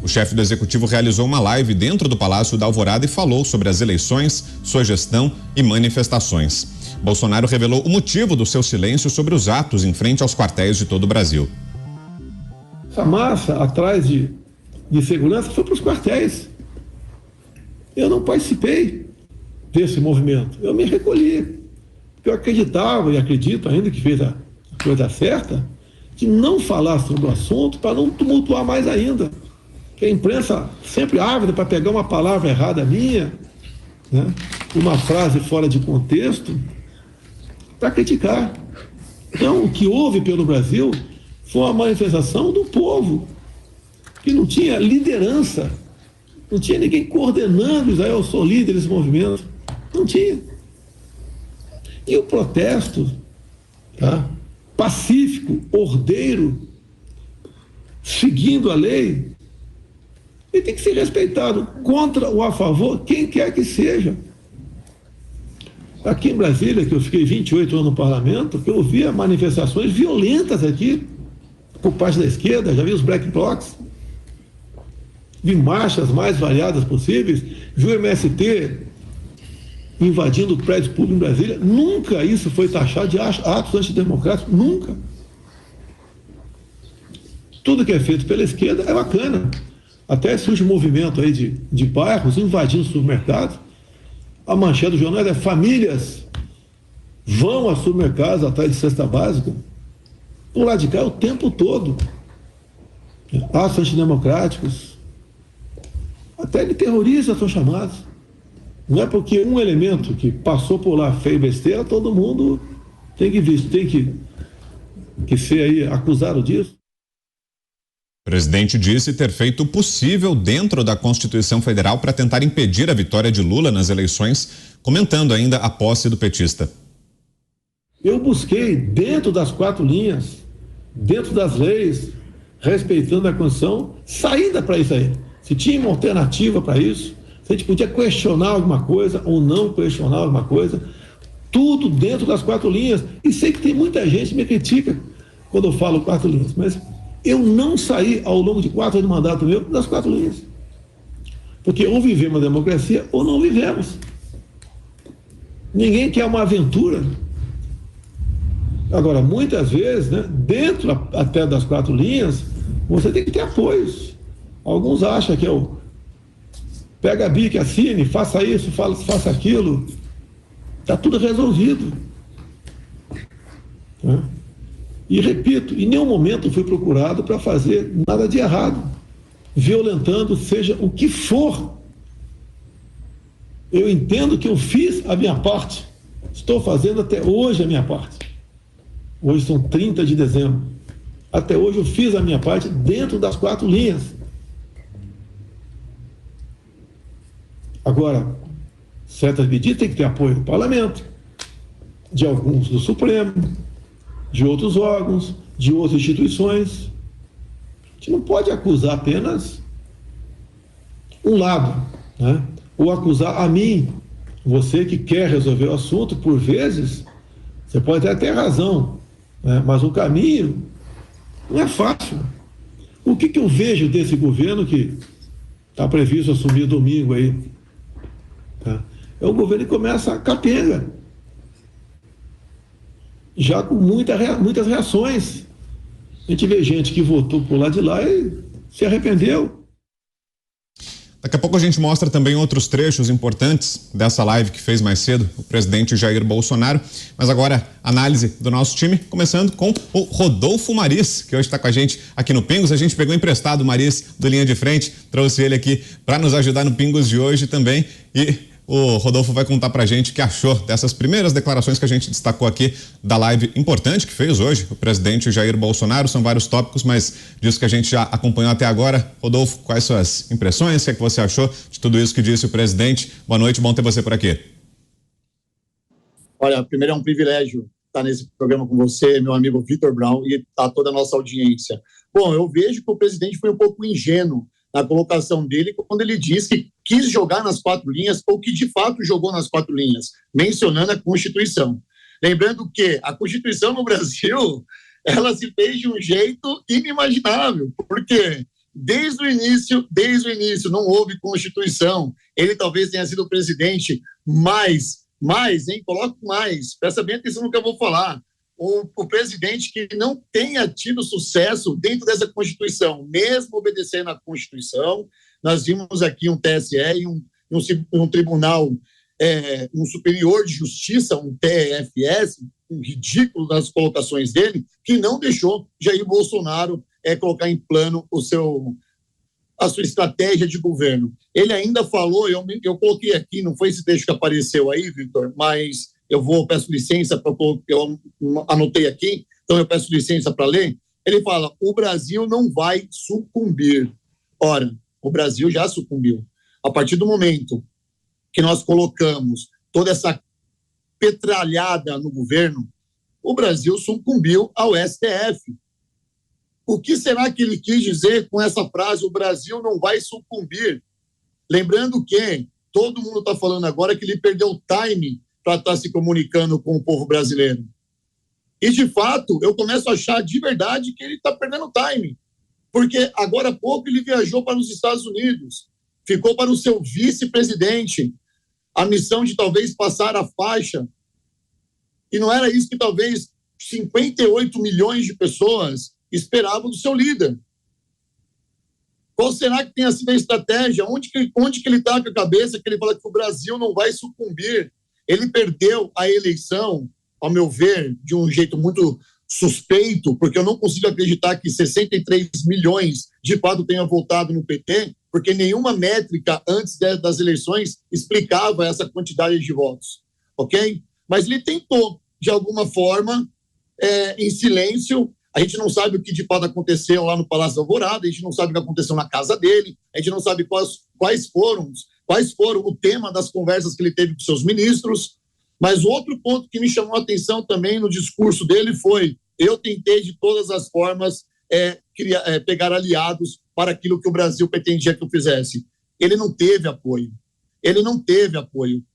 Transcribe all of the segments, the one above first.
O chefe do executivo realizou uma live dentro do Palácio da Alvorada e falou sobre as eleições, sua gestão e manifestações. Bolsonaro revelou o motivo do seu silêncio sobre os atos em frente aos quartéis de todo o Brasil. Essa massa atrás de segurança foi para os quartéis. Eu não participei desse movimento. Eu me recolhi. Porque eu acreditava e acredito ainda que fez a coisa certa de não falar sobre o assunto para não tumultuar mais ainda. Que a imprensa sempre ávida para pegar uma palavra errada minha, né, uma frase fora de contexto, para criticar. Então, o que houve pelo Brasil foi uma manifestação do povo, que não tinha liderança, não tinha ninguém coordenando, Israel, eu sou líder desse movimento. Não tinha. E o protesto, tá, pacífico, ordeiro, seguindo a lei, ele tem que ser respeitado, contra ou a favor, quem quer que seja. Aqui em Brasília, que eu fiquei 28 anos no parlamento, eu via manifestações violentas aqui, por parte da esquerda, já vi os black blocs, vi marchas mais variadas possíveis, vi o MST invadindo o prédio público em Brasília. Nunca isso foi taxado de atos antidemocráticos, nunca. Tudo que é feito pela esquerda é bacana. Até surge um movimento aí de bairros invadindo supermercados. A manchete do jornal é: famílias vão a supermercados atrás de cesta básica. O lado de cá é o tempo todo. Atos antidemocráticos. Até de terroristas são chamados. Não é porque um elemento que passou por lá fez besteira, todo mundo tem que ser aí acusado disso. O presidente disse ter feito o possível dentro da Constituição Federal para tentar impedir a vitória de Lula nas eleições, comentando ainda a posse do petista. Eu busquei, dentro das 4 linhas, dentro das leis, respeitando a Constituição, saída para isso aí. Se tinha uma alternativa para isso, se a gente podia questionar alguma coisa ou não questionar alguma coisa, tudo dentro das 4 linhas. E sei que tem muita gente que me critica quando eu falo 4 linhas, mas eu não saí ao longo de 4 anos de mandato meu das 4 linhas. Porque ou vivemos a democracia ou não vivemos. Ninguém quer uma aventura. Agora, muitas vezes, né, dentro até das 4 linhas, você tem que ter apoios. Alguns acham que é o pega a bica, assine, faça isso, faça aquilo. Está tudo resolvido. Né? E repito, em nenhum momento fui procurado para fazer nada de errado, violentando seja o que for. Eu entendo que eu fiz a minha parte, estou fazendo até hoje a minha parte. Hoje são 30 de dezembro. Até hoje eu fiz a minha parte dentro das 4 linhas. Agora, certas medidas têm que ter apoio do parlamento, de alguns do Supremo, de outros órgãos, de outras instituições. A gente não pode acusar apenas um lado, né? Ou acusar a mim, você que quer resolver o assunto. Por vezes, você pode até ter razão, né? Mas o caminho não é fácil. O que eu vejo desse governo que está previsto assumir domingo aí? Tá? É um governo que começa capenga, já com muitas reações. A gente vê gente que votou por lá de lá e se arrependeu. Daqui a pouco a gente mostra também outros trechos importantes dessa live que fez mais cedo o presidente Jair Bolsonaro. Mas agora, análise do nosso time, começando com o Rodolfo Maris, que hoje está com a gente aqui no Pingos. A gente pegou emprestado o Maris do Linha de Frente, trouxe ele aqui para nos ajudar no Pingos de hoje também. E o Rodolfo vai contar pra gente o que achou dessas primeiras declarações que a gente destacou aqui da live importante que fez hoje o presidente Jair Bolsonaro. São vários tópicos, mas disso que a gente já acompanhou até agora. Rodolfo, quais suas impressões? O que é que você achou de tudo isso que disse o presidente? Boa noite, bom ter você por aqui. Olha, primeiro é um privilégio estar nesse programa com você, meu amigo Vitor Brown, e a toda a nossa audiência. Bom, eu vejo que o presidente foi um pouco ingênuo na colocação dele, quando ele disse que quis jogar nas 4 linhas, ou que de fato jogou nas 4 linhas, mencionando a Constituição. Lembrando que a Constituição no Brasil, ela se fez de um jeito inimaginável, porque desde o início, não houve Constituição. Ele talvez tenha sido o presidente coloco mais, presta bem atenção no que eu vou falar, o presidente que não tenha tido sucesso dentro dessa Constituição, mesmo obedecendo à Constituição. Nós vimos aqui um TSE e um tribunal, um superior de justiça, um TFS, um ridículo das colocações dele, que não deixou Jair Bolsonaro colocar em plano a sua estratégia de governo. Ele ainda falou, eu coloquei aqui, não foi esse texto que apareceu aí, Vitor, mas peço licença, eu anotei aqui, então eu peço licença para ler. Ele fala, o Brasil não vai sucumbir. Ora, o Brasil já sucumbiu. A partir do momento que nós colocamos toda essa petralhada no governo, o Brasil sucumbiu ao STF. O que será que ele quis dizer com essa frase, o Brasil não vai sucumbir? Lembrando que todo mundo está falando agora que ele perdeu o time para estar se comunicando com o povo brasileiro. E, de fato, eu começo a achar de verdade que ele está perdendo o time. Porque agora há pouco ele viajou para os Estados Unidos, ficou para o seu vice-presidente, a missão de talvez passar a faixa. E não era isso que talvez 58 milhões de pessoas esperavam do seu líder. Qual será que tenha sido a estratégia? Onde que ele está com a cabeça que ele fala que o Brasil não vai sucumbir? Ele perdeu a eleição, ao meu ver, de um jeito muito suspeito, porque eu não consigo acreditar que 63 milhões de fato tenham votado no PT, porque nenhuma métrica antes das eleições explicava essa quantidade de votos, ok? Mas ele tentou, de alguma forma, em silêncio. A gente não sabe o que de fato aconteceu lá no Palácio da Alvorada, a gente não sabe o que aconteceu na casa dele, a gente não sabe quais foram o tema das conversas que ele teve com seus ministros. Mas outro ponto que me chamou a atenção também no discurso dele foi: eu tentei de todas as formas pegar aliados para aquilo que o Brasil pretendia que eu fizesse. Ele não teve apoio.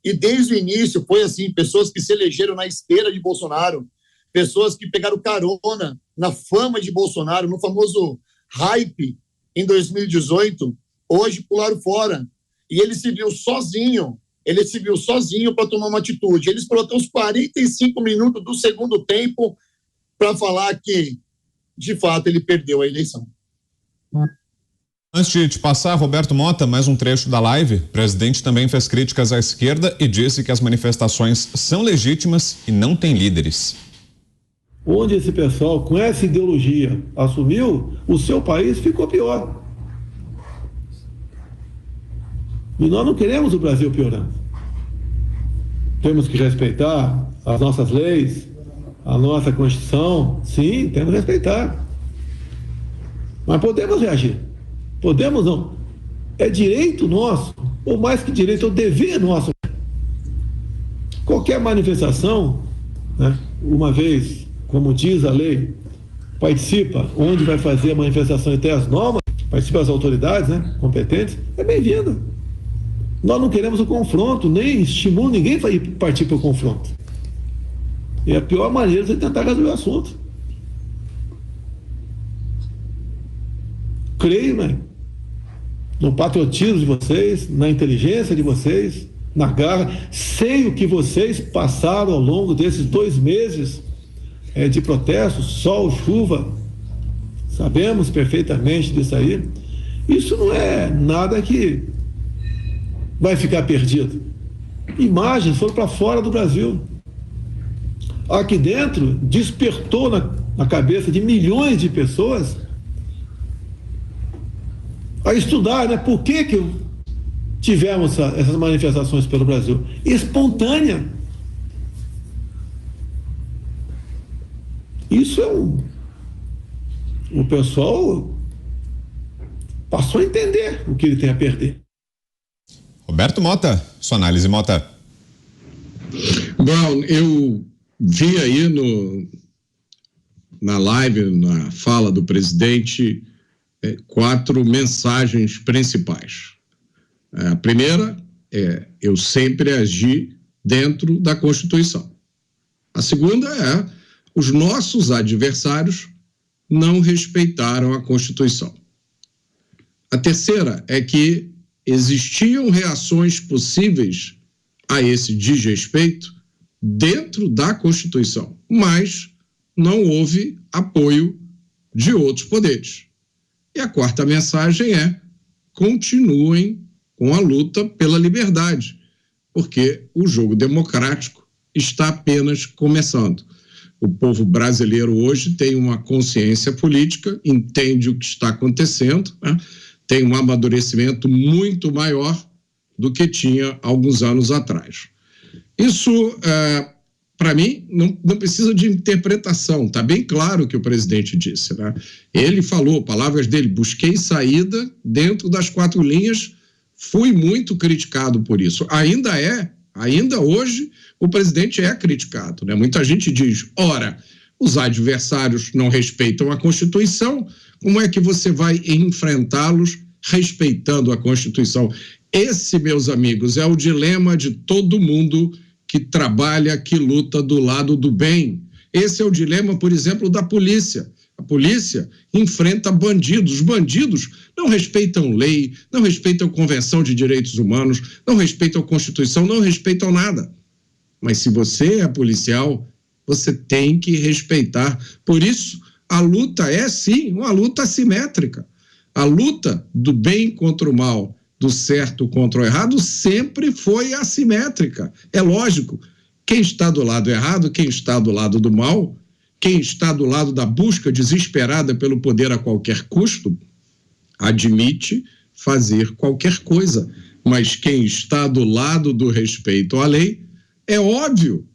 E desde o início foi assim, pessoas que se elegeram na esteira de Bolsonaro, pessoas que pegaram carona na fama de Bolsonaro, no famoso hype em 2018, hoje pularam fora. E ele se viu sozinho para tomar uma atitude. Ele esperou até os 45 minutos do segundo tempo para falar que, de fato, ele perdeu a eleição. Antes de te passar, Roberto Mota, mais um trecho da live. O presidente também fez críticas à esquerda e disse que as manifestações são legítimas e não têm líderes. Onde esse pessoal, com essa ideologia, assumiu, o seu país ficou pior. E nós não queremos o Brasil piorando. Temos que respeitar as nossas leis, a nossa Constituição. Sim, temos que respeitar. Mas podemos reagir. Podemos não. É direito nosso, ou mais que direito, é o dever nosso. Qualquer manifestação, né, uma vez, como diz a lei, participa onde vai fazer a manifestação e ter as normas, participa as autoridades, né, competentes, é bem-vindo. Nós não queremos o confronto, nem estimulo ninguém a partir para o confronto. É a pior maneira de tentar resolver o assunto. Creio, né, no patriotismo de vocês, na inteligência de vocês, na garra. Sei o que vocês passaram ao longo desses 2 meses de protesto, sol, chuva. Sabemos perfeitamente disso aí. Isso não é nada que vai ficar perdido. Imagens foram para fora do Brasil. Aqui dentro, despertou na cabeça de milhões de pessoas a estudar, né? Por que tivemos essas manifestações pelo Brasil? Espontânea. Isso o pessoal passou a entender o que ele tem a perder. Roberto Mota, sua análise, Mota. Brown, eu vi aí na live, na fala do presidente, 4 mensagens principais. A primeira é: eu sempre agi dentro da Constituição. A segunda é: os nossos adversários não respeitaram a Constituição. A terceira é que existiam reações possíveis a esse desrespeito dentro da Constituição, mas não houve apoio de outros poderes. E a quarta mensagem é: continuem com a luta pela liberdade, porque o jogo democrático está apenas começando. O povo brasileiro hoje tem uma consciência política, entende o que está acontecendo, né? Tem um amadurecimento muito maior do que tinha alguns anos atrás. Isso, para mim, não precisa de interpretação. Está bem claro o que o presidente disse, né? Ele falou, palavras dele: busquei saída dentro das 4 linhas, fui muito criticado por isso. Ainda hoje, o presidente é criticado, né? Muita gente diz: ora, os adversários não respeitam a Constituição, como é que você vai enfrentá-los respeitando a Constituição? Esse, meus amigos, é o dilema de todo mundo que trabalha, que luta do lado do bem. Esse é o dilema, por exemplo, da polícia. A polícia enfrenta bandidos. Os bandidos não respeitam lei, não respeitam a Convenção de Direitos Humanos, não respeitam a Constituição, não respeitam nada. Mas se você é policial, você tem que respeitar. Por isso, a luta é, sim, uma luta assimétrica. A luta do bem contra o mal, do certo contra o errado, sempre foi assimétrica. É lógico, quem está do lado errado, quem está do lado do mal, quem está do lado da busca desesperada pelo poder a qualquer custo, admite fazer qualquer coisa. Mas quem está do lado do respeito à lei, é óbvio,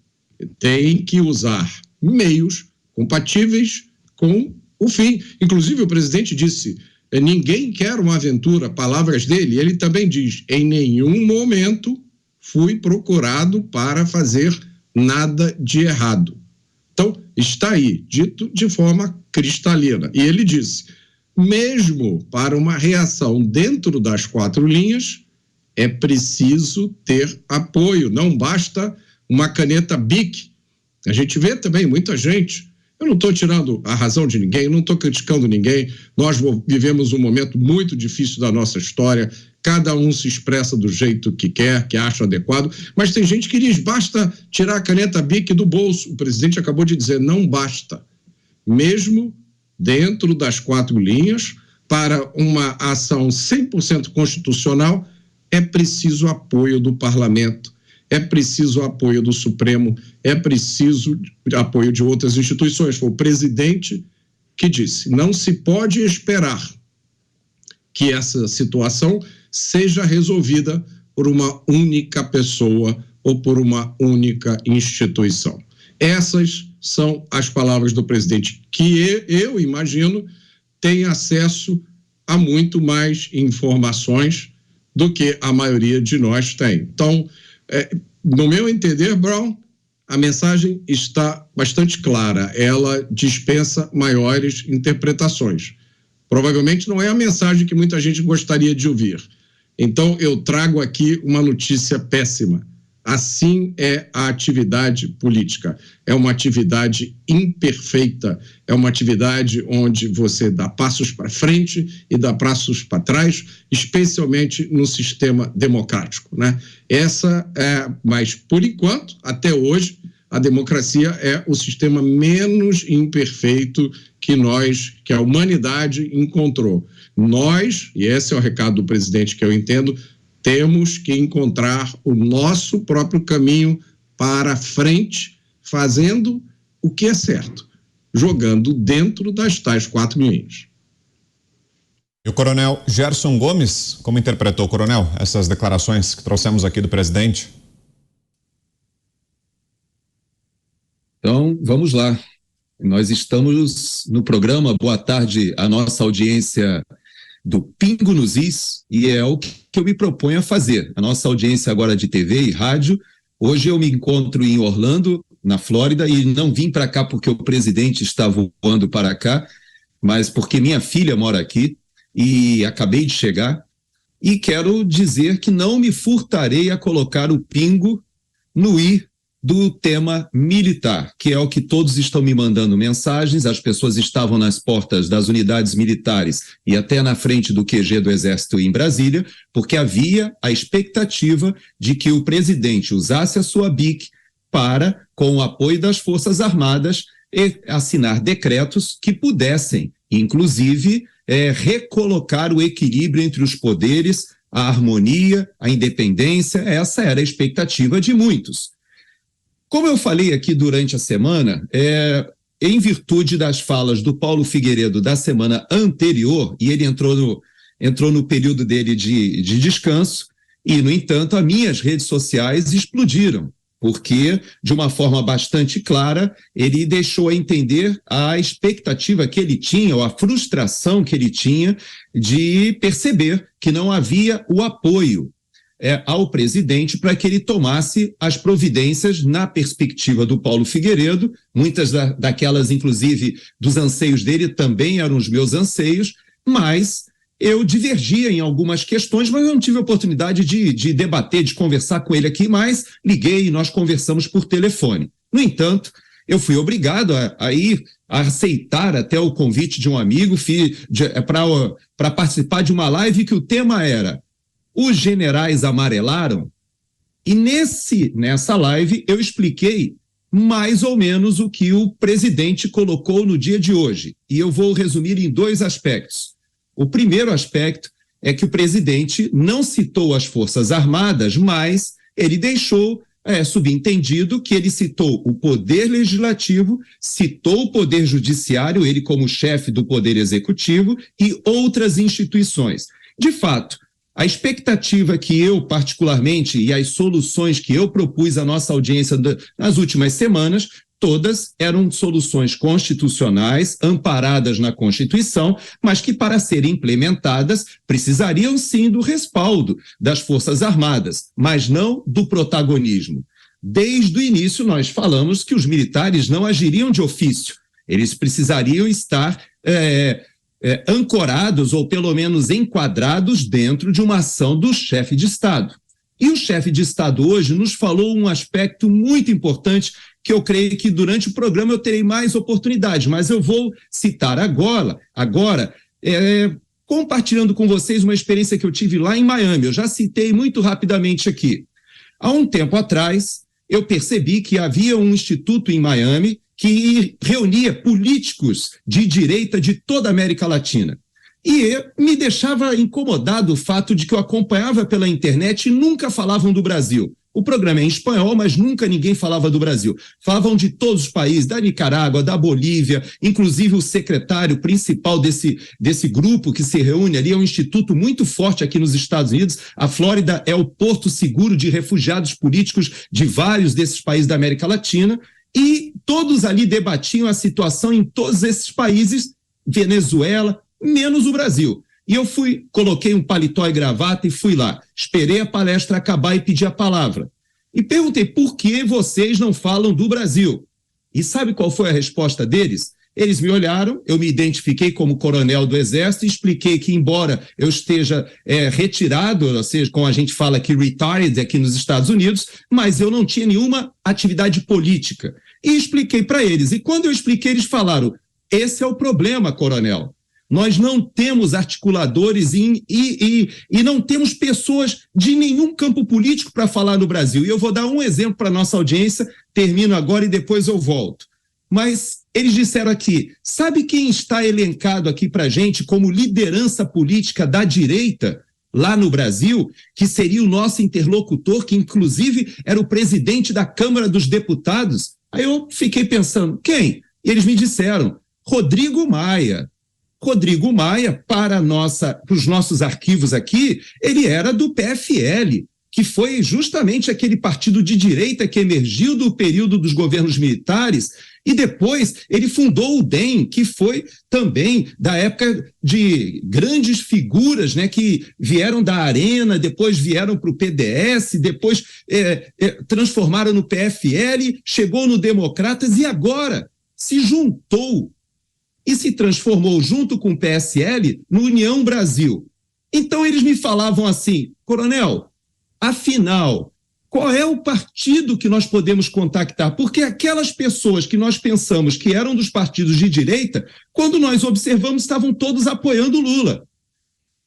tem que usar meios compatíveis com o fim. Inclusive, o presidente disse: ninguém quer uma aventura, palavras dele. Ele também diz: em nenhum momento fui procurado para fazer nada de errado. Então, está aí, dito de forma cristalina. E ele disse: mesmo para uma reação dentro das 4 linhas, é preciso ter apoio, não basta uma caneta BIC. A gente vê também muita gente. Eu não estou tirando a razão de ninguém, não estou criticando ninguém. Nós vivemos um momento muito difícil da nossa história. Cada um se expressa do jeito que quer, que acha adequado. Mas tem gente que diz: basta tirar a caneta BIC do bolso. O presidente acabou de dizer: não basta. Mesmo dentro das 4 linhas, para uma ação 100% constitucional, é preciso apoio do parlamento. É preciso apoio do Supremo, é preciso apoio de outras instituições. Foi o presidente que disse: não se pode esperar que essa situação seja resolvida por uma única pessoa ou por uma única instituição. Essas são as palavras do presidente, que eu imagino tem acesso a muito mais informações do que a maioria de nós tem. Então, no meu entender, Brown, a mensagem está bastante clara. Ela dispensa maiores interpretações. Provavelmente não é a mensagem que muita gente gostaria de ouvir. Então, eu trago aqui uma notícia péssima. Assim é a atividade política. É uma atividade imperfeita, é uma atividade onde você dá passos para frente e dá passos para trás, especialmente no sistema democrático, né? Mas, por enquanto, até hoje, a democracia é o sistema menos imperfeito que a humanidade encontrou. Nós, e esse é o recado do presidente que eu entendo, temos que encontrar o nosso próprio caminho para frente, fazendo o que é certo, jogando dentro das tais 4 linhas. E o coronel Gerson Gomes, como interpretou, coronel, essas declarações que trouxemos aqui do presidente? Então, vamos lá. Nós estamos no programa Boa Tarde, a nossa audiência do Pingo nos Is, e é o que eu me proponho a fazer. A nossa audiência agora de TV e rádio. Hoje eu me encontro em Orlando, na Flórida, e não vim para cá porque o presidente está voando para cá, mas porque minha filha mora aqui e acabei de chegar. E quero dizer que não me furtarei a colocar o pingo no I do tema militar, que é o que todos estão me mandando mensagens. As pessoas estavam nas portas das unidades militares e até na frente do QG do Exército em Brasília, porque havia a expectativa de que o presidente usasse a sua BIC para, com o apoio das Forças Armadas, assinar decretos que pudessem, inclusive, recolocar o equilíbrio entre os poderes, a harmonia, a independência. Essa era a expectativa de muitos. Como eu falei aqui durante a semana, em virtude das falas do Paulo Figueiredo da semana anterior, e ele entrou no período dele de descanso, e, no entanto, as minhas redes sociais explodiram, porque, de uma forma bastante clara, ele deixou a entender a expectativa que ele tinha, ou a frustração que ele tinha de perceber que não havia o apoio ao presidente para que ele tomasse as providências na perspectiva do Paulo Figueiredo. Muitas daquelas, inclusive, dos anseios dele também eram os meus anseios, mas eu divergia em algumas questões, mas eu não tive a oportunidade de debater, de conversar com ele aqui, mas liguei e nós conversamos por telefone. No entanto, eu fui obrigado a ir a aceitar até o convite de um amigo para participar de uma live que o tema era "Os generais amarelaram", e nessa live eu expliquei mais ou menos o que o presidente colocou no dia de hoje, e eu vou resumir em 2 aspectos. O primeiro aspecto é que o presidente não citou as Forças Armadas, mas ele deixou subentendido que ele citou o Poder Legislativo, citou o Poder Judiciário, ele como chefe do Poder Executivo, e outras instituições. De fato, a expectativa que eu, particularmente, e as soluções que eu propus à nossa audiência nas últimas semanas, todas eram soluções constitucionais, amparadas na Constituição, mas que, para serem implementadas, precisariam sim do respaldo das Forças Armadas, mas não do protagonismo. Desde o início, nós falamos que os militares não agiriam de ofício, eles precisariam estar ancorados, ou pelo menos enquadrados, dentro de uma ação do chefe de Estado. E o chefe de Estado hoje nos falou um aspecto muito importante que eu creio que durante o programa eu terei mais oportunidades, mas eu vou citar agora compartilhando com vocês uma experiência que eu tive lá em Miami. Eu já citei muito rapidamente aqui. Há um tempo atrás, eu percebi que havia um instituto em Miami que reunia políticos de direita de toda a América Latina. E me deixava incomodado o fato de que eu acompanhava pela internet e nunca falavam do Brasil. O programa é em espanhol, mas nunca ninguém falava do Brasil. Falavam de todos os países, da Nicarágua, da Bolívia, inclusive o secretário principal desse grupo que se reúne ali é um instituto muito forte aqui nos Estados Unidos. A Flórida é o porto seguro de refugiados políticos de vários desses países da América Latina, e todos ali debatiam a situação em todos esses países, Venezuela, menos o Brasil. E eu coloquei um paletó e gravata e fui lá. Esperei a palestra acabar e pedi a palavra. E perguntei, por que vocês não falam do Brasil? E sabe qual foi a resposta deles? Eles me olharam, eu me identifiquei como coronel do Exército e expliquei que, embora eu esteja retirado, ou seja, como a gente fala aqui, retired aqui nos Estados Unidos, mas eu não tinha nenhuma atividade política. E expliquei para eles. E quando eu expliquei, eles falaram, esse é o problema, coronel. Nós não temos articuladores e não temos pessoas de nenhum campo político para falar no Brasil. E eu vou dar um exemplo para a nossa audiência, termino agora e depois eu volto. Mas eles disseram aqui, sabe quem está elencado aqui para a gente como liderança política da direita lá no Brasil, que seria o nosso interlocutor, que inclusive era o presidente da Câmara dos Deputados? Aí eu fiquei pensando, quem? E eles me disseram, Rodrigo Maia. Rodrigo Maia, para os nossos arquivos aqui, ele era do PFL, que foi justamente aquele partido de direita que emergiu do período dos governos militares, e depois ele fundou o DEM, que foi também da época de grandes figuras, né, que vieram da Arena, depois vieram para o PDS, depois transformaram no PFL, chegou no Democratas e agora se juntou e se transformou junto com o PSL no União Brasil. Então eles me falavam assim, coronel, afinal, Qual é o partido que nós podemos contactar? Porque aquelas pessoas que nós pensamos que eram dos partidos de direita, quando nós observamos, estavam todos apoiando o Lula.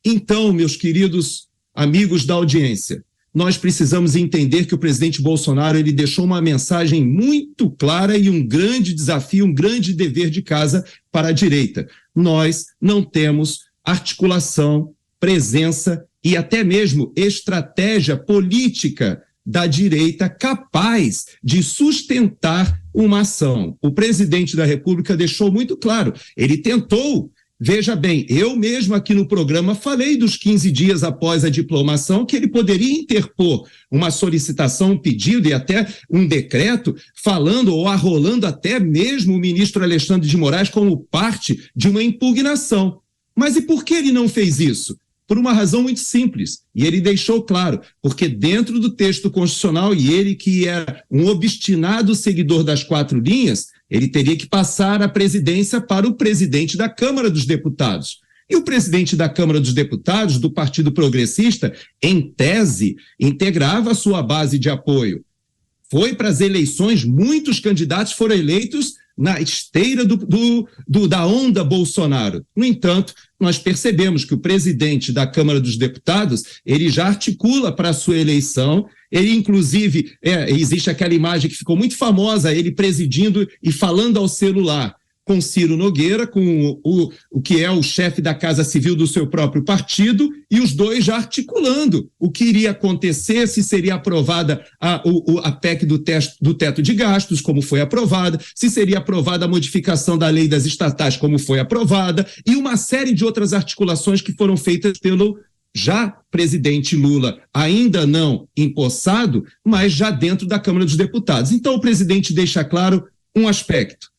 Então, meus queridos amigos da audiência, nós precisamos entender que o presidente Bolsonaro ele deixou uma mensagem muito clara e um grande desafio, um grande dever de casa para a direita. Nós não temos articulação, presença e até mesmo estratégia política da direita capaz de sustentar uma ação. O presidente da República deixou muito claro, ele tentou, veja bem, eu mesmo aqui no programa falei dos 15 dias após a diplomação que ele poderia interpor uma solicitação, um pedido e até um decreto falando ou arrolando até mesmo o ministro Alexandre de Moraes como parte de uma impugnação. Mas e por que ele não fez isso? Por uma razão muito simples, e ele deixou claro, porque dentro do texto constitucional, e ele que era um obstinado seguidor das 4 linhas, ele teria que passar a presidência para o presidente da Câmara dos Deputados. E o presidente da Câmara dos Deputados, do Partido Progressista, em tese, integrava a sua base de apoio. Foi para as eleições, muitos candidatos foram eleitos na esteira da onda Bolsonaro. No entanto, nós percebemos que o presidente da Câmara dos Deputados, ele já articula para a sua eleição, ele inclusive, existe aquela imagem que ficou muito famosa, ele presidindo e falando ao celular com Ciro Nogueira, com o que é o chefe da Casa Civil do seu próprio partido, e os dois já articulando o que iria acontecer, se seria aprovada a PEC do teto de gastos, como foi aprovada, se seria aprovada a modificação da lei das estatais, como foi aprovada, e uma série de outras articulações que foram feitas pelo já presidente Lula, ainda não empossado, mas já dentro da Câmara dos Deputados. Então o presidente deixa claro um aspecto.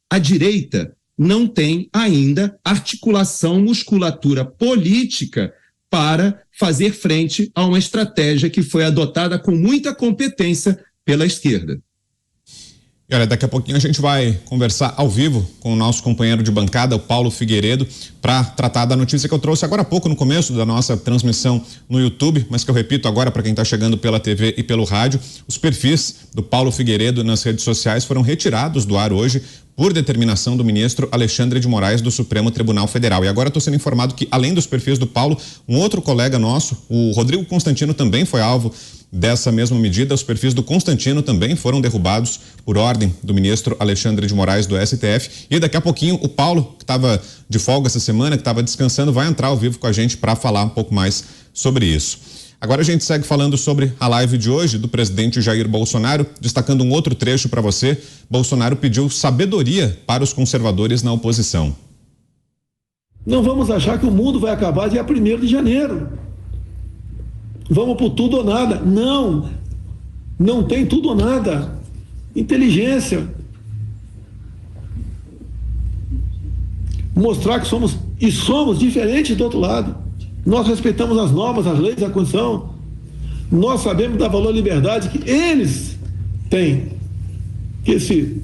A direita não tem ainda articulação, musculatura política para fazer frente a uma estratégia que foi adotada com muita competência pela esquerda. E olha, daqui a pouquinho a gente vai conversar ao vivo com o nosso companheiro de bancada, o Paulo Figueiredo, para tratar da notícia que eu trouxe agora há pouco no começo da nossa transmissão no YouTube, mas que eu repito agora para quem está chegando pela TV e pelo rádio. Os perfis do Paulo Figueiredo nas redes sociais foram retirados do ar hoje por determinação do ministro Alexandre de Moraes do Supremo Tribunal Federal. E agora estou sendo informado que, além dos perfis do Paulo, um outro colega nosso, o Rodrigo Constantino, também foi alvo dessa mesma medida. Os perfis do Constantino também foram derrubados por ordem do ministro Alexandre de Moraes do STF. E daqui a pouquinho o Paulo, que estava de folga essa semana, que estava descansando, vai entrar ao vivo com a gente para falar um pouco mais sobre isso. Agora a gente segue falando sobre a live de hoje do presidente Jair Bolsonaro, destacando um outro trecho para você. Bolsonaro pediu sabedoria para os conservadores na oposição. Não vamos achar que o mundo vai acabar dia 1º de janeiro. Vamos por tudo ou nada. Não, não tem tudo ou nada. Inteligência. Mostrar que somos diferentes do outro lado. Nós respeitamos as normas, as leis, a Constituição. Nós sabemos dar valor à liberdade que eles têm. Que se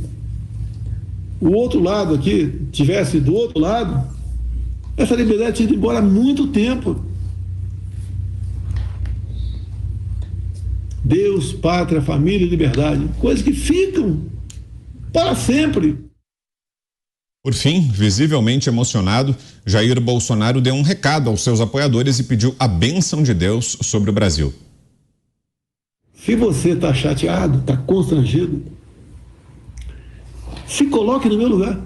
o outro lado aqui tivesse do outro lado, essa liberdade tinha ido embora há muito tempo. Deus, pátria, família e liberdade, coisas que ficam para sempre. Por fim, visivelmente emocionado, Jair Bolsonaro deu um recado aos seus apoiadores e pediu a bênção de Deus sobre o Brasil. Se você está chateado, está constrangido, se coloque no meu lugar.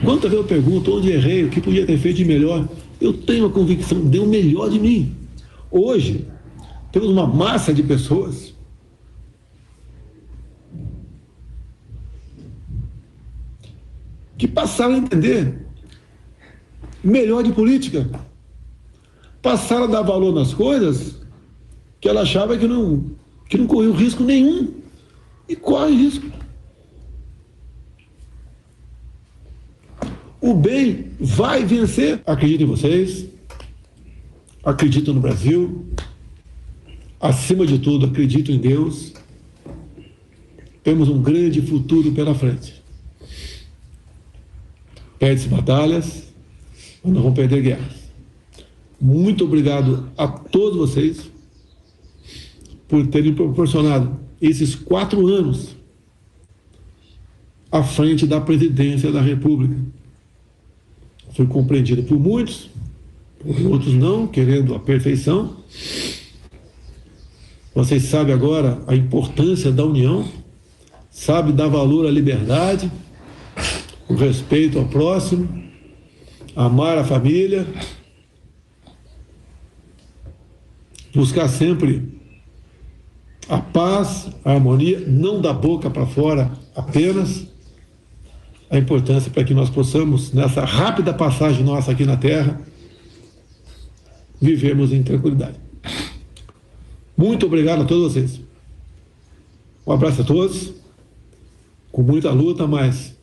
Quantas vezes eu pergunto onde errei, o que podia ter feito de melhor, eu tenho a convicção, deu o melhor de mim. Hoje, temos uma massa de pessoas que passaram a entender melhor de política, passaram a dar valor nas coisas que ela achava que não corria risco nenhum, e corre risco. O bem vai vencer. Acredito em vocês, acredito no Brasil, acima de tudo acredito em Deus. Temos um grande futuro pela frente. Perde-se batalhas, mas não vão perder guerras. Muito obrigado a todos vocês por terem proporcionado esses 4 anos à frente da presidência da República. Foi compreendido por muitos, por outros não, querendo a perfeição. Vocês sabem agora a importância da união, sabem dar valor à liberdade, o respeito ao próximo, amar a família, buscar sempre a paz, a harmonia, não da boca para fora apenas, a importância para que nós possamos, nessa rápida passagem nossa aqui na Terra, vivermos em tranquilidade. Muito obrigado a todos vocês. Um abraço a todos, com muita luta, mas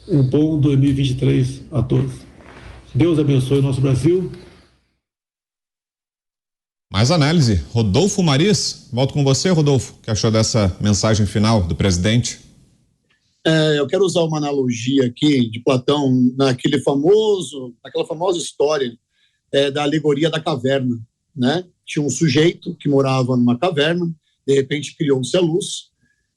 um bom 2023 a todos. Deus abençoe o nosso Brasil. Mais análise. Rodolfo Maris, volto com você, Rodolfo. O que achou dessa mensagem final do presidente? Eu quero usar uma analogia aqui de Platão naquela famosa história da alegoria da caverna, né? Tinha um sujeito que morava numa caverna, de repente criou-se a luz,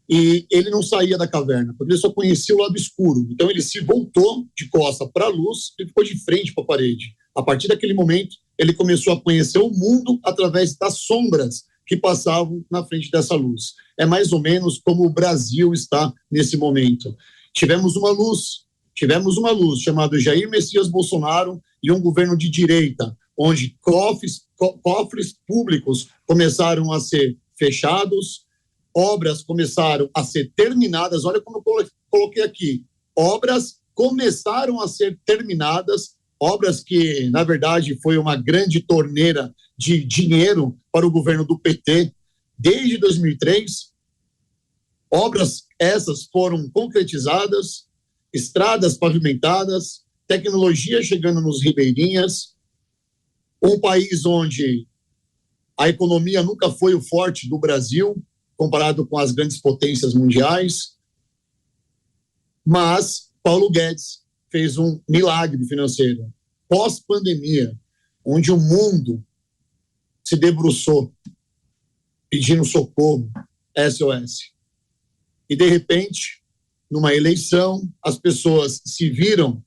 e ele não saía da caverna, porque ele só conhecia o lado escuro. Então ele se voltou de costa para a luz e ficou de frente para a parede. A partir daquele momento, ele começou a conhecer o mundo através das sombras que passavam na frente dessa luz. É mais ou menos como o Brasil está nesse momento. Tivemos uma luz chamada Jair Messias Bolsonaro e um governo de direita, onde cofres públicos começaram a ser fechados, obras começaram a ser terminadas. Olha como eu coloquei aqui. Obras começaram a ser terminadas, obras que, na verdade, foi uma grande torneira de dinheiro para o governo do PT desde 2003. Obras essas foram concretizadas, estradas pavimentadas, tecnologia chegando nos ribeirinhas, um país onde a economia nunca foi o forte do Brasil, comparado com as grandes potências mundiais, mas Paulo Guedes fez um milagre financeiro, pós-pandemia, onde o mundo se debruçou, pedindo socorro, SOS. E, de repente, numa eleição, as pessoas se viram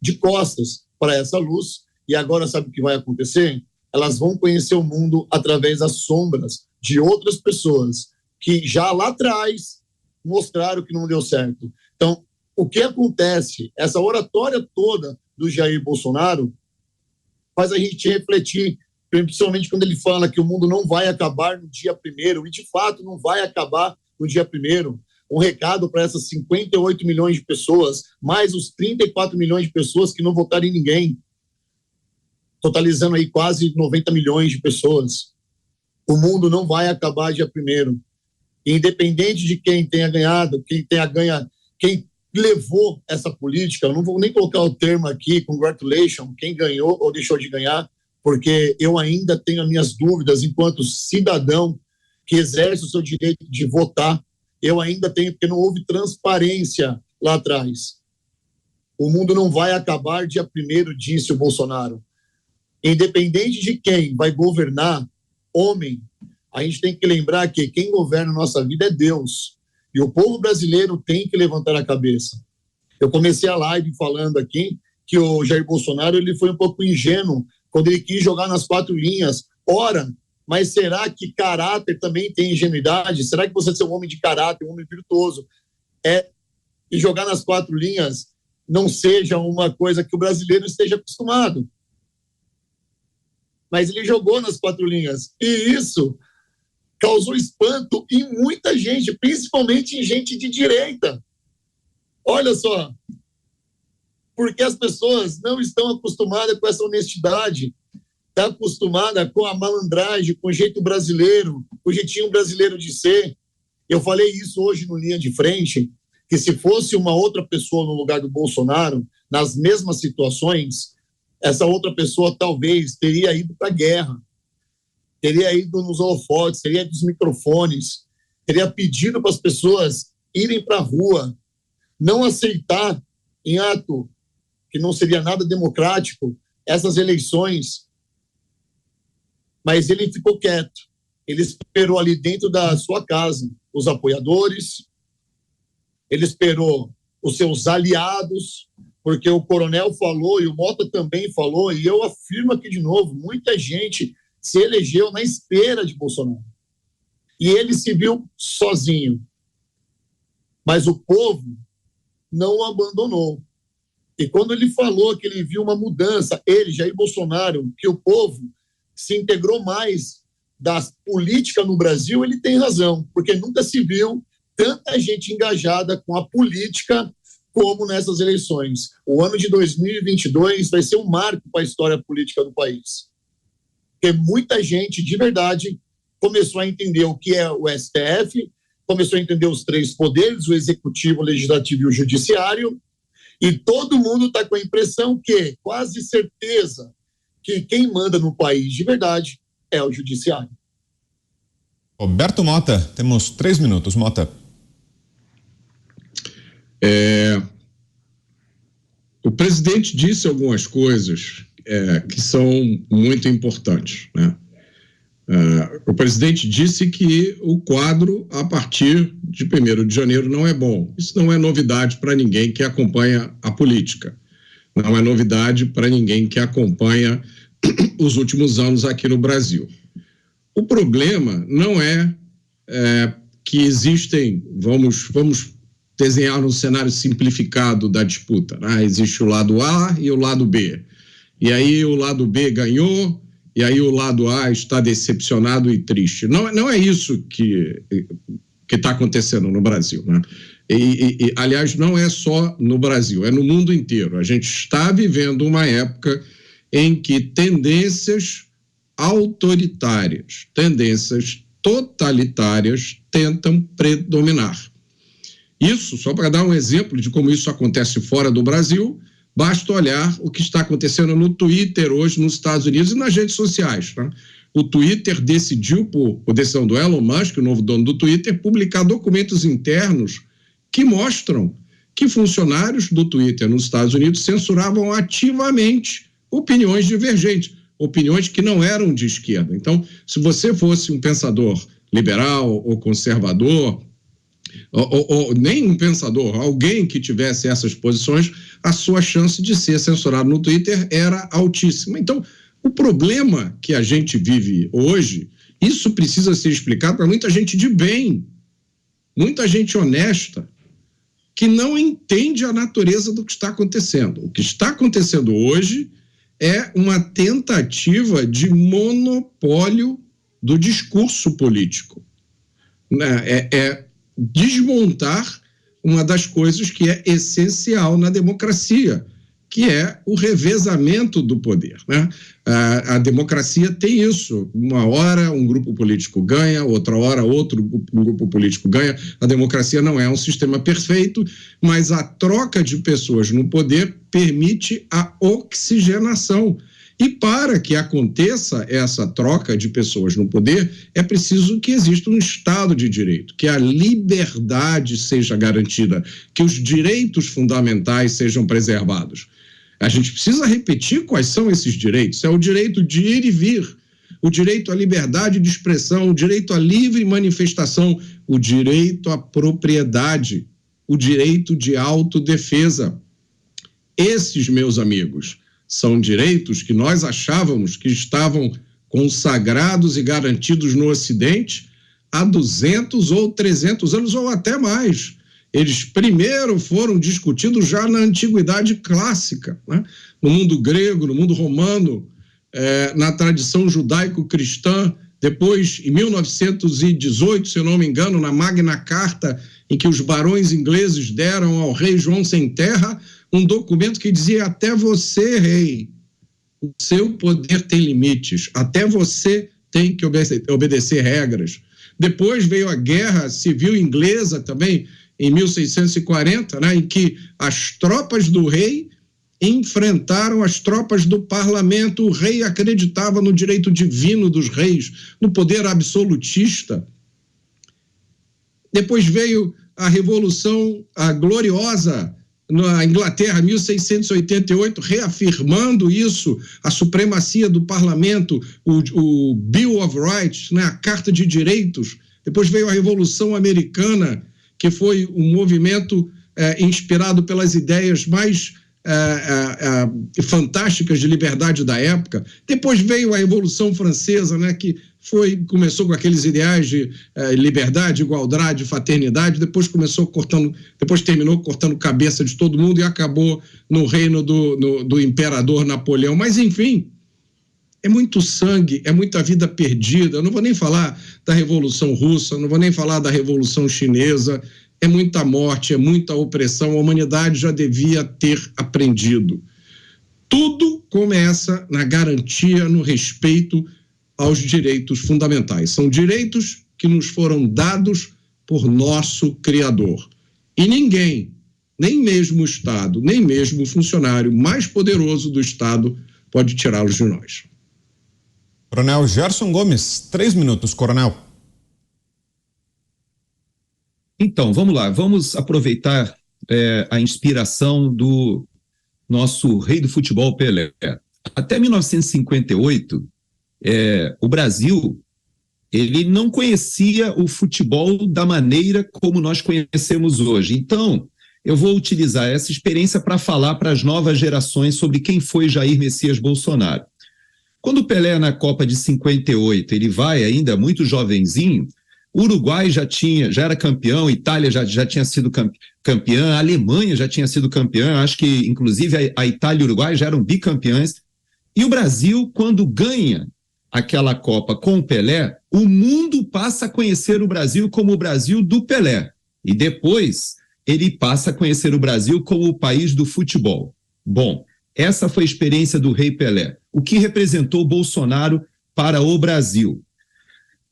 de costas para essa luz, e agora sabe o que vai acontecer? Elas vão conhecer o mundo através das sombras de outras pessoas que já lá atrás mostraram que não deu certo. Então, o que acontece? Essa oratória toda do Jair Bolsonaro faz a gente refletir, principalmente quando ele fala que o mundo não vai acabar no dia 1º, e de fato não vai acabar no dia 1º. Um recado para essas 58 milhões de pessoas, mais os 34 milhões de pessoas que não votaram em ninguém, totalizando aí quase 90 milhões de pessoas. O mundo não vai acabar dia 1º. Independente de quem tenha ganhado, quem levou essa política, eu não vou nem colocar o termo aqui, congratulations, quem ganhou ou deixou de ganhar, porque eu ainda tenho as minhas dúvidas enquanto cidadão que exerce o seu direito de votar. Eu ainda tenho, porque não houve transparência lá atrás. O mundo não vai acabar dia 1º, disse o Bolsonaro. Independente de quem vai governar, homem, a gente tem que lembrar que quem governa a nossa vida é Deus. E o povo brasileiro tem que levantar a cabeça. Eu comecei a live falando aqui que o Jair Bolsonaro ele foi um pouco ingênuo quando ele quis jogar nas 4 linhas. Ora, mas será que caráter também tem ingenuidade? Será que você ser um homem de caráter, um homem virtuoso, e jogar nas 4 linhas não seja uma coisa que o brasileiro esteja acostumado? Mas ele jogou nas 4 linhas. E isso causou espanto em muita gente, principalmente em gente de direita. Olha só, porque as pessoas não estão acostumadas com essa honestidade, está acostumada com a malandragem, com o jeito brasileiro, com o jeitinho brasileiro de ser. Eu falei isso hoje no Linha de Frente, que se fosse uma outra pessoa no lugar do Bolsonaro, nas mesmas situações, essa outra pessoa talvez teria ido para a guerra, teria ido nos holofotes, teria ido nos microfones, teria pedido para as pessoas irem para a rua, não aceitar em ato que não seria nada democrático essas eleições, mas ele ficou quieto. Ele esperou ali dentro da sua casa os apoiadores, ele esperou os seus aliados, porque o coronel falou e o Mota também falou, e eu afirmo aqui de novo, muita gente se elegeu na espera de Bolsonaro. E ele se viu sozinho. Mas o povo não o abandonou. E quando ele falou que ele viu uma mudança, ele, Jair Bolsonaro, que o povo se integrou mais da política no Brasil, ele tem razão, porque nunca se viu tanta gente engajada com a política como nessas eleições. O ano de 2022 vai ser um marco para a história política do país. Porque muita gente, de verdade, começou a entender o que é o STF, começou a entender os três poderes, o executivo, o legislativo e o judiciário, e todo mundo está com a impressão que, quase certeza, que quem manda no país de verdade é o judiciário. Roberto Mota, temos 3 minutos, Mota. O presidente disse algumas coisas que são muito importantes, né? O presidente disse que o quadro, a partir de 1º de janeiro, não é bom. Isso não é novidade para ninguém que acompanha a política. Não é novidade para ninguém que acompanha os últimos anos aqui no Brasil. O problema não é que existem, vamos desenhar um cenário simplificado da disputa, né? Existe o lado A e o lado B. E aí o lado B ganhou, e aí o lado A está decepcionado e triste. Não é isso que está acontecendo no Brasil, né? Aliás, não é só no Brasil, é no mundo inteiro. A gente está vivendo uma época em que tendências autoritárias, tendências totalitárias tentam predominar. Isso, só para dar um exemplo de como isso acontece fora do Brasil, basta olhar o que está acontecendo no Twitter hoje nos Estados Unidos e nas redes sociais, né? O Twitter decidiu, por decisão do Elon Musk, o novo dono do Twitter, publicar documentos internos que mostram que funcionários do Twitter nos Estados Unidos censuravam ativamente opiniões divergentes, opiniões que não eram de esquerda. Então, se você fosse um pensador liberal ou conservador, ou nem um pensador, alguém que tivesse essas posições, a sua chance de ser censurado no Twitter era altíssima. Então, o problema que a gente vive hoje, isso precisa ser explicado para muita gente de bem, muita gente honesta, que não entende a natureza do que está acontecendo. O que está acontecendo hoje é uma tentativa de monopólio do discurso político. É desmontar uma das coisas que é essencial na democracia, que é o revezamento do poder, né? A democracia tem isso. Uma hora um grupo político ganha, outra hora outro grupo político ganha. A democracia não é um sistema perfeito, mas a troca de pessoas no poder permite a oxigenação. E para que aconteça essa troca de pessoas no poder, é preciso que exista um Estado de Direito, que a liberdade seja garantida, que os direitos fundamentais sejam preservados. A gente precisa repetir quais são esses direitos. É o direito de ir e vir, o direito à liberdade de expressão, o direito à livre manifestação, o direito à propriedade, o direito de autodefesa. Esses, meus amigos, são direitos que nós achávamos que estavam consagrados e garantidos no Ocidente há 200 ou 300 anos ou até mais. Eles primeiro foram discutidos já na Antiguidade Clássica, né? No mundo grego, no mundo romano, na tradição judaico-cristã. Depois, em 1918, se eu não me engano, na Magna Carta, em que os barões ingleses deram ao rei João Sem Terra um documento que dizia: até você, rei, o seu poder tem limites, até você tem que obedecer regras. Depois veio a Guerra Civil Inglesa também, em 1640, né, em que as tropas do rei enfrentaram as tropas do parlamento. O rei acreditava no direito divino dos reis, no poder absolutista. Depois veio a Revolução, a gloriosa na Inglaterra, 1688, reafirmando isso, a supremacia do parlamento, o Bill of Rights, né, a Carta de Direitos. Depois veio a Revolução Americana, que foi um movimento inspirado pelas ideias mais fantásticas de liberdade da época. Depois veio a Revolução Francesa, né, que começou com aqueles ideais de liberdade, igualdade, fraternidade, depois terminou cortando cabeça de todo mundo e acabou no reino do imperador Napoleão. Mas, enfim, é muito sangue, é muita vida perdida. Eu não vou nem falar da Revolução Russa, não vou nem falar da Revolução Chinesa. É muita morte, é muita opressão. A humanidade já devia ter aprendido. Tudo começa na garantia, no respeito aos direitos fundamentais. São direitos que nos foram dados por nosso Criador. E ninguém, nem mesmo o Estado, nem mesmo o funcionário mais poderoso do Estado pode tirá-los de nós. Coronel Gerson Gomes, 3 minutos, coronel. Então, vamos lá, vamos aproveitar a inspiração do nosso rei do futebol, Pelé. Até 1958, o Brasil, ele não conhecia o futebol da maneira como nós conhecemos hoje. Então, eu vou utilizar essa experiência para falar para as novas gerações sobre quem foi Jair Messias Bolsonaro. Quando o Pelé, na Copa de 58, ele vai ainda muito jovenzinho, o Uruguai já era campeão, Itália já tinha sido campeã, a Alemanha já tinha sido campeã, acho que inclusive a Itália e o Uruguai já eram bicampeões. E o Brasil, quando ganha aquela Copa com o Pelé, o mundo passa a conhecer o Brasil como o Brasil do Pelé. E depois ele passa a conhecer o Brasil como o país do futebol. Bom, essa foi a experiência do rei Pelé. O que representou Bolsonaro para o Brasil?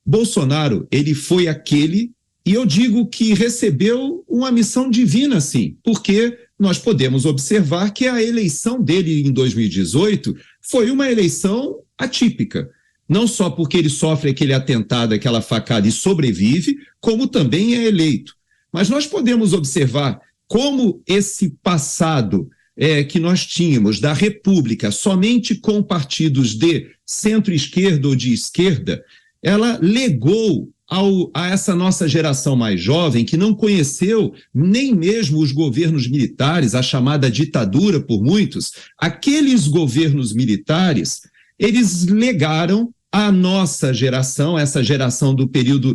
Bolsonaro, ele foi aquele, e eu digo que recebeu uma missão divina, sim, porque nós podemos observar que a eleição dele em 2018 foi uma eleição atípica. Não só porque ele sofre aquele atentado, aquela facada e sobrevive, como também é eleito. Mas nós podemos observar como esse passado que nós tínhamos da República somente com partidos de centro-esquerda ou de esquerda, ela legou a essa nossa geração mais jovem, que não conheceu nem mesmo os governos militares, a chamada ditadura por muitos, aqueles governos militares, eles legaram à nossa geração, essa geração do período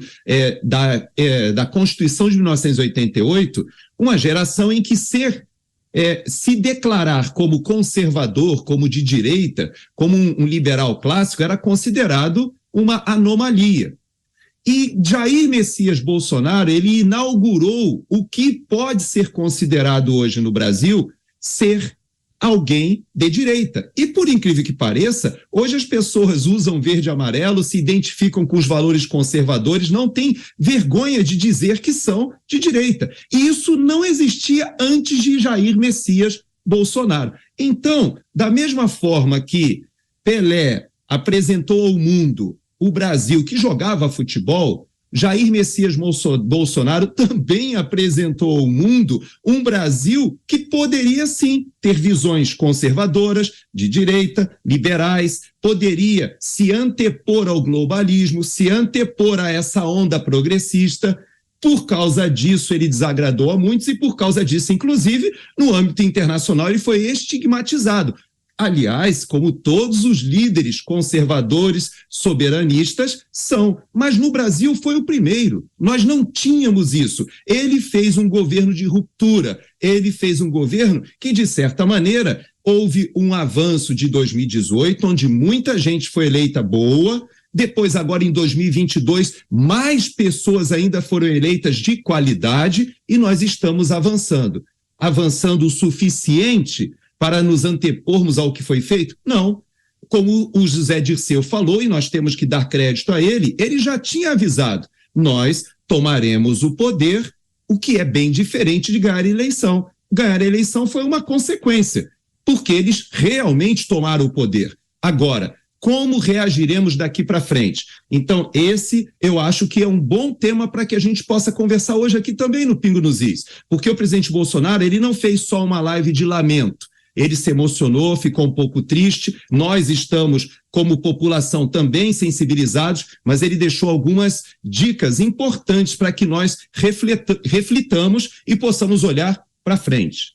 da Constituição de 1988, uma geração em que se declarar como conservador, como de direita, como um liberal clássico, era considerado uma anomalia. E Jair Messias Bolsonaro, ele inaugurou o que pode ser considerado hoje no Brasil ser alguém de direita. E por incrível que pareça, hoje as pessoas usam verde e amarelo, se identificam com os valores conservadores, não têm vergonha de dizer que são de direita. E isso não existia antes de Jair Messias Bolsonaro. Então, da mesma forma que Pelé apresentou ao mundo o Brasil que jogava futebol, Jair Messias Bolsonaro também apresentou ao mundo um Brasil que poderia, sim, ter visões conservadoras, de direita, liberais, poderia se antepor ao globalismo, se antepor a essa onda progressista. Por causa disso, ele desagradou a muitos e, por causa disso, inclusive, no âmbito internacional, ele foi estigmatizado. Aliás, como todos os líderes conservadores, soberanistas são. Mas no Brasil foi o primeiro. Nós não tínhamos isso. Ele fez um governo de ruptura. Ele fez um governo que, de certa maneira, houve um avanço de 2018, onde muita gente foi eleita boa. Depois, agora em 2022, mais pessoas ainda foram eleitas de qualidade e nós estamos avançando. Avançando o suficiente para nos antepormos ao que foi feito? Não. Como o José Dirceu falou, e nós temos que dar crédito a ele já tinha avisado, nós tomaremos o poder, o que é bem diferente de ganhar a eleição. Ganhar a eleição foi uma consequência, porque eles realmente tomaram o poder. Agora, como reagiremos daqui para frente? Então, esse eu acho que é um bom tema para que a gente possa conversar hoje aqui também no Pingo nos Is, porque o presidente Bolsonaro, ele não fez só uma live de lamento, ele se emocionou, ficou um pouco triste, nós estamos, como população, também sensibilizados, mas ele deixou algumas dicas importantes para que nós reflitamos e possamos olhar para frente.